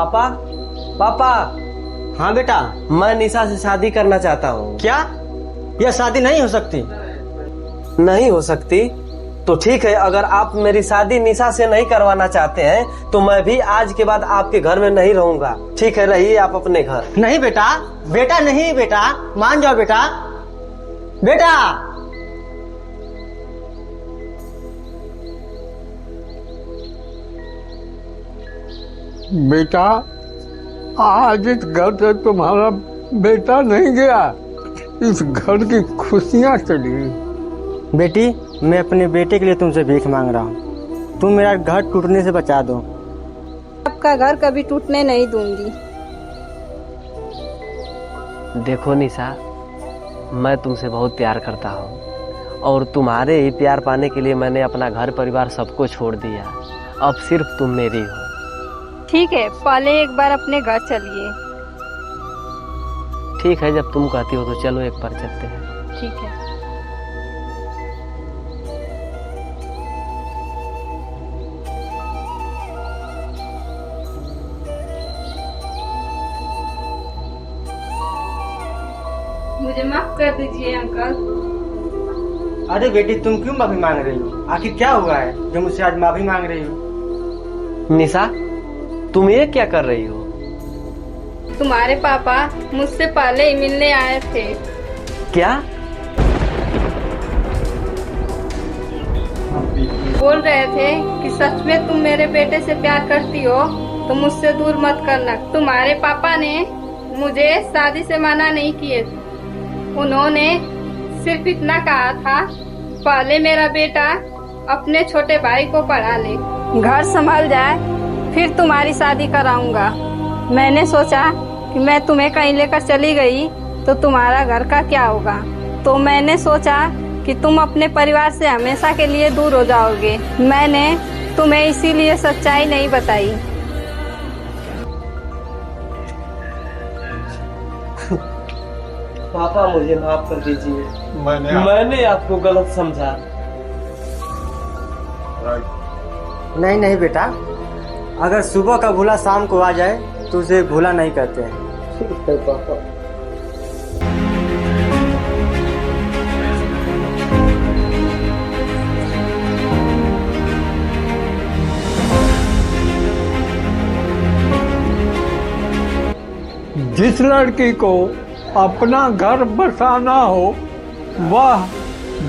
पापा पापा। हाँ बेटा। मैं निशा से शादी करना चाहता हूँ। क्या? यह शादी नहीं हो सकती? नहीं हो सकती? तो ठीक है, अगर आप मेरी शादी निशा से नहीं करवाना चाहते हैं तो मैं भी आज के बाद आपके घर में नहीं रहूंगा। ठीक है, रहिए आप अपने घर। नहीं बेटा, बेटा नहीं बेटा, मान जाओ बेटा। बेटा बेटा, आज इस घर से तुम्हारा बेटा नहीं गया, इस घर की खुशियां चली। बेटी, मैं अपने बेटे के लिए तुमसे भीख मांग रहा हूँ। तुम मेरा घर टूटने से बचा दो। आपका घर कभी टूटने नहीं दूंगी। देखो निशा, मैं तुमसे बहुत प्यार करता हूँ और तुम्हारे ही प्यार पाने के लिए मैंने अपना घर परिवार सबको छोड़ दिया। अब सिर्फ तुम मेरी हो। ठीक है, पहले एक बार अपने घर चलिए। ठीक है, जब तुम कहती हो तो चलो एक बार चलते हैं। ठीक है। मुझे माफ कर दीजिए अंकल। अरे बेटी, तुम क्यों माफी मांग रही हो? आखिर क्या हुआ है जो मुझसे आज माफी मांग रही हो? निशा, तुम ये क्या कर रही हो? तुम्हारे पापा मुझसे पहले ही मिलने आए थे। क्या? बोल रहे थे कि सच में तुम मेरे बेटे से प्यार करती हो तो मुझसे दूर मत करना। तुम्हारे पापा ने मुझे शादी से मना नहीं किए। उन्होंने सिर्फ इतना कहा था, पहले मेरा बेटा अपने छोटे भाई को पढ़ा ले, घर संभाल जाए, फिर तुम्हारी शादी कराऊंगा। मैंने सोचा कि मैं तुम्हें कहीं लेकर चली गई तो तुम्हारा घर का क्या होगा, तो मैंने सोचा कि तुम अपने परिवार से हमेशा के लिए दूर हो जाओगे। मैंने तुम्हें इसीलिए सच्चाई नहीं बताई। पापा, मुझे माफ कर दीजिए। मैंने आपको गलत समझा। नहीं नहीं बेटा, अगर सुबह का भूला शाम को आ जाए तो उसे भूला नहीं कहते हैं। ठीक है पापा। जिस लड़की को अपना घर बसाना हो वह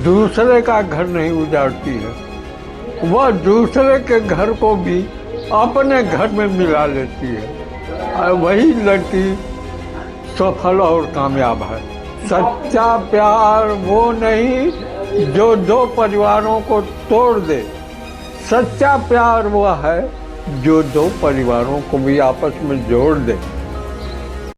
दूसरे का घर नहीं उजाड़ती है, वह दूसरे के घर को भी अपने घर में मिला लेती है और वही लड़की सफल और कामयाब है। सच्चा प्यार वो नहीं जो दो परिवारों को तोड़ दे, सच्चा प्यार वो है जो दो परिवारों को भी आपस में जोड़ दे।